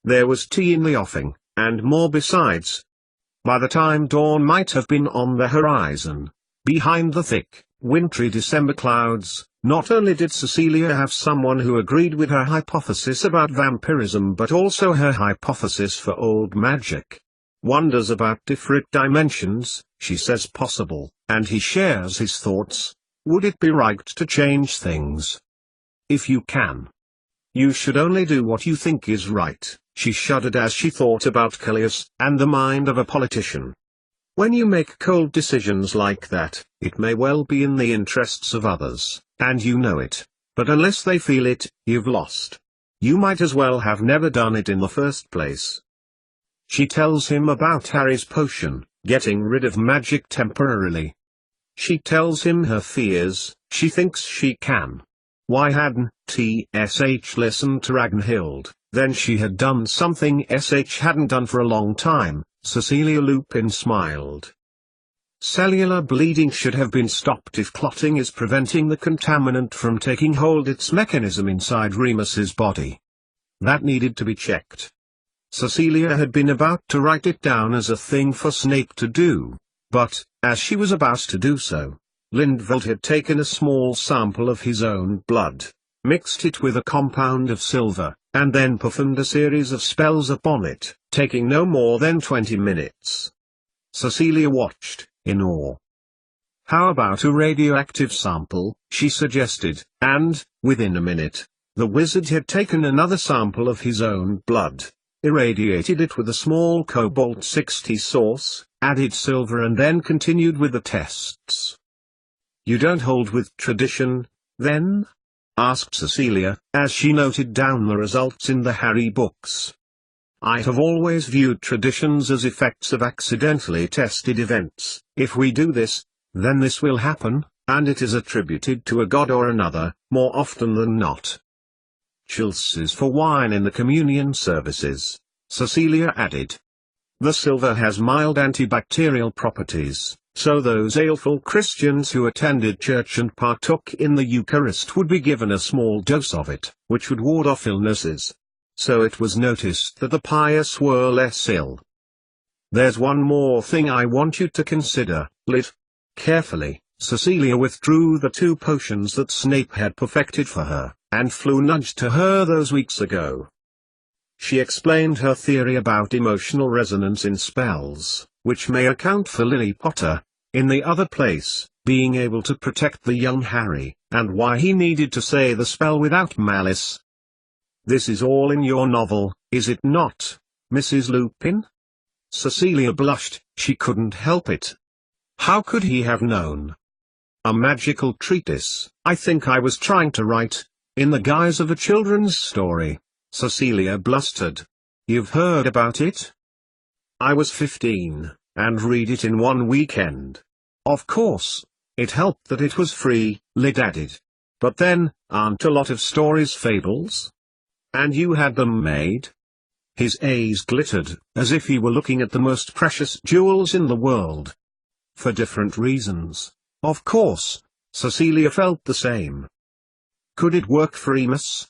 There was tea in the offing, and more besides. By the time dawn might have been on the horizon, behind the thick, wintry December clouds, not only did Cecilia have someone who agreed with her hypothesis about vampirism but also her hypothesis for old magic. Wonders about different dimensions, she says possible, and he shares his thoughts. Would it be right to change things? If you can. You should only do what you think is right. She shuddered as she thought about Callias, and the mind of a politician. When you make cold decisions like that, it may well be in the interests of others, and you know it. But unless they feel it, you've lost. You might as well have never done it in the first place. She tells him about Harry's potion, getting rid of magic temporarily. She tells him her fears. She thinks she can. Why hadn't T.S.H. listened to Ragnhild? Then she had done something S.H. hadn't done for a long time. Cecilia Lupin smiled. Cellular bleeding should have been stopped if clotting is preventing the contaminant from taking hold its mechanism inside Remus's body. That needed to be checked. Cecilia had been about to write it down as a thing for Snape to do, but, as she was about to do so, Lindveld had taken a small sample of his own blood, mixed it with a compound of silver, and then performed a series of spells upon it, taking no more than 20 minutes. Cecilia watched, in awe. How about a radioactive sample, she suggested, and, within a minute, the wizard had taken another sample of his own blood, irradiated it with a small cobalt-60 source, added silver and then continued with the tests. You don't hold with tradition, then? Asked Cecilia, as she noted down the results in the Harry books. I have always viewed traditions as effects of accidentally tested events. If we do this, then this will happen, and it is attributed to a god or another, more often than not. Chills is for wine in the communion services, Cecilia added. The silver has mild antibacterial properties, so those aleful Christians who attended church and partook in the Eucharist would be given a small dose of it, which would ward off illnesses. So it was noticed that the pious were less ill. There's one more thing I want you to consider, Liv. Carefully, Cecilia withdrew the 2 potions that Snape had perfected for her, and flew nudged to her those weeks ago. She explained her theory about emotional resonance in spells, which may account for Lily Potter, in the other place, being able to protect the young Harry, and why he needed to say the spell without malice. This is all in your novel, is it not, Mrs. Lupin? Cecilia blushed. She couldn't help it. How could he have known? A magical treatise, I think I was trying to write, in the guise of a children's story, Cecilia blustered. You've heard about it? I was 15, and read it in one weekend. Of course, it helped that it was free, Lyd added. But then, aren't a lot of stories fables? And you had them made? His eyes glittered, as if he were looking at the most precious jewels in the world. For different reasons, of course, Cecilia felt the same. Could it work for Remus?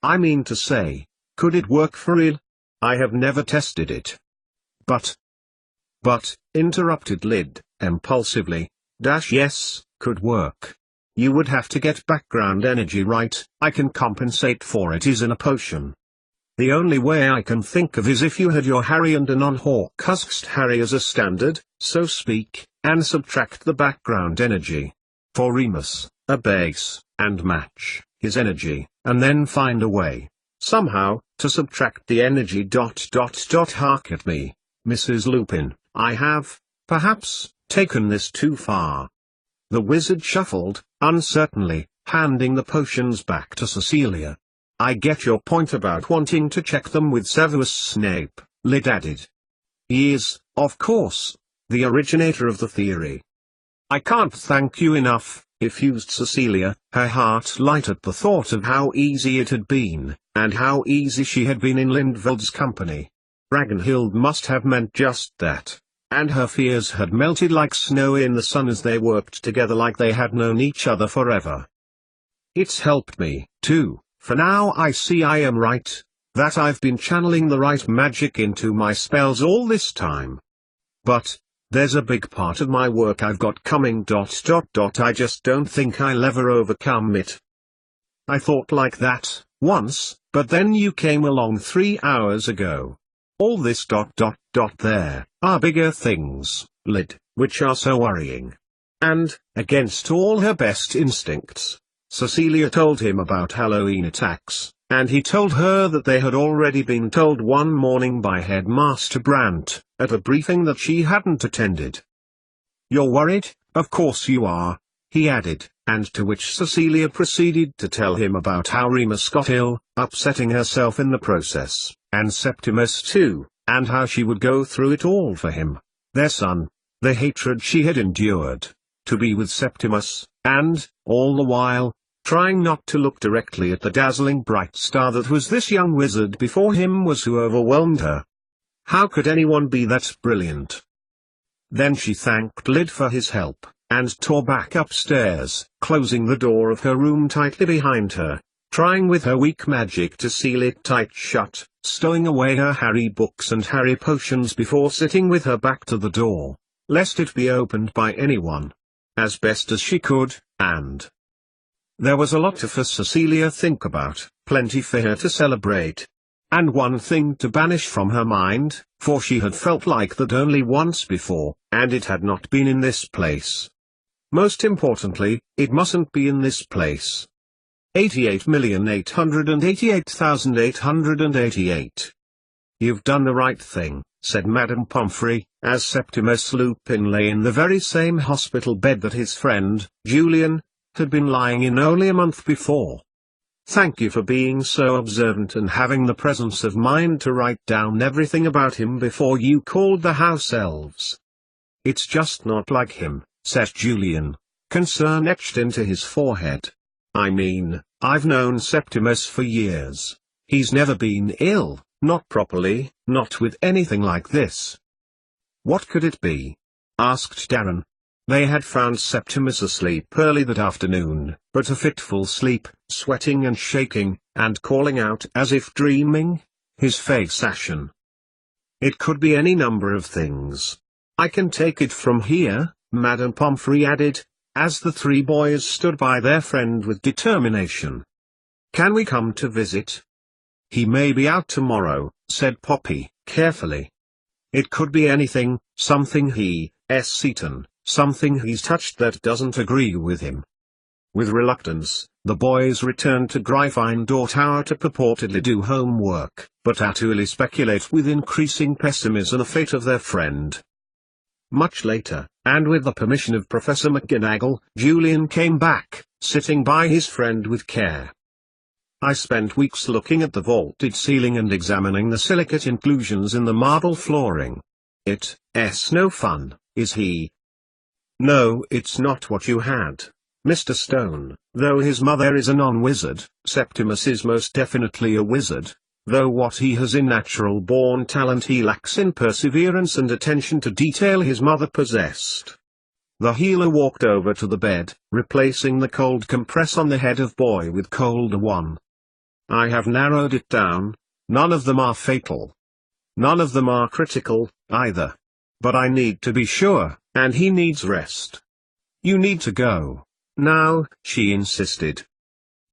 I mean to say, could it work for real? I have never tested it. But, interrupted Lyd, impulsively, yes, could work. You would have to get background energy right. I can compensate for it is in a potion. The only way I can think of is if you had your Harry and a non-Horcruxed Harry as a standard, so speak, and subtract the background energy. For Remus, a base, and match his energy, and then find a way, somehow, to subtract the energy. Hark at me, Mrs. Lupin, I have, perhaps, taken this too far. The wizard shuffled, uncertainly, handing the potions back to Cecilia. I get your point about wanting to check them with Severus Snape, Lyd added. He is, of course, the originator of the theory. I can't thank you enough, effused Cecilia, her heart light at the thought of how easy it had been, and how easy she had been in Lindveld's company. Ragnhild must have meant just that, and her fears had melted like snow in the sun as they worked together like they had known each other forever. It's helped me, too, for now I see I am right, that I've been channeling the right magic into my spells all this time. But there's a big part of my work I've got coming. I just don't think I'll ever overcome it. I thought like that once, but then you came along 3 hours ago. All this. There are bigger things, Lyd, which are so worrying. And, against all her best instincts, Cecilia told him about Halloween attacks, and he told her that they had already been told one morning by Headmaster Brandt, at a briefing that she hadn't attended. "You're worried, of course you are," he added, and to which Cecilia proceeded to tell him about how Remus got ill, upsetting herself in the process, and Septimus too, and how she would go through it all for him, their son, the hatred she had endured, to be with Septimus, and, all the while, trying not to look directly at the dazzling bright star that was this young wizard before him was who overwhelmed her. How could anyone be that brilliant? Then she thanked Lyd for his help, and tore back upstairs, closing the door of her room tightly behind her, trying with her weak magic to seal it tight shut, stowing away her Harry books and Harry potions before sitting with her back to the door, lest it be opened by anyone. As best as she could, and there was a lot for Cecilia think about, plenty for her to celebrate. And one thing to banish from her mind, for she had felt like that only once before, and it had not been in this place. Most importantly, it mustn't be in this place. 88,888,888. "You've done the right thing," said Madame Pomfrey, as Septimus Lupin lay in the very same hospital bed that his friend, Julian, had been lying in only a month before. "Thank you for being so observant and having the presence of mind to write down everything about him before you called the house elves." "It's just not like him," said Julian, concern etched into his forehead. "I mean, I've known Septimus for years. He's never been ill, not properly, not with anything like this." "What could it be?" asked Darren. They had found Septimus asleep early that afternoon, but a fitful sleep, sweating and shaking, and calling out as if dreaming, his face ashen. "It could be any number of things. I can take it from here," Madame Pomfrey added, as the three boys stood by their friend with determination. "Can we come to visit?" "He may be out tomorrow," said Poppy, carefully. "It could be anything, something he's eaten, something he's touched that doesn't agree with him." With reluctance, the boys returned to Gryffindor Tower to purportedly do homework, but utterly speculate with increasing pessimism the fate of their friend. Much later, and with the permission of Professor McGonagall, Julian came back, sitting by his friend with care. "I spent weeks looking at the vaulted ceiling and examining the silicate inclusions in the marble flooring. It's no fun, is he?" "No, it's not what you had, Mr. Stone. Though his mother is a non-wizard, Septimus is most definitely a wizard, though what he has in natural-born talent he lacks in perseverance and attention to detail his mother possessed." The healer walked over to the bed, replacing the cold compress on the head of boy with colder one. "I have narrowed it down. None of them are fatal. None of them are critical, either. But I need to be sure, and he needs rest. You need to go now," she insisted.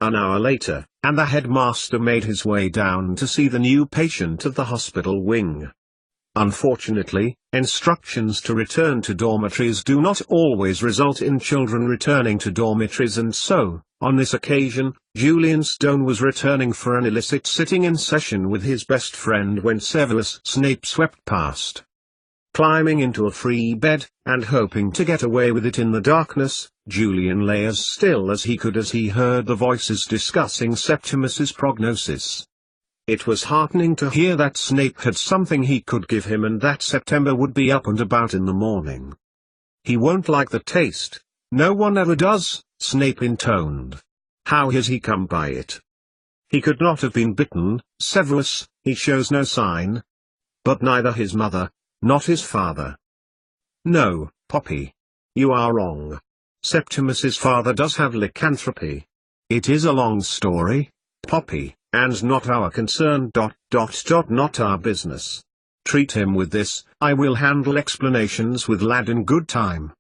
An hour later, and the headmaster made his way down to see the new patient of the hospital wing. Unfortunately, instructions to return to dormitories do not always result in children returning to dormitories, and so, on this occasion, Julian Stone was returning for an illicit sitting-in session with his best friend when Severus Snape swept past. Climbing into a free bed, and hoping to get away with it in the darkness, Julian lay as still as he could as he heard the voices discussing Septimus's prognosis. It was heartening to hear that Snape had something he could give him and that September would be up and about in the morning. "He won't like the taste. No one ever does," Snape intoned. "How has he come by it? He could not have been bitten, Severus, he shows no sign. But neither his mother, not his father." "No, Poppy. You are wrong. Septimus's father does have lycanthropy. It is a long story, Poppy, and not our concern. Not our business. Treat him with this. I will handle explanations with lad in good time.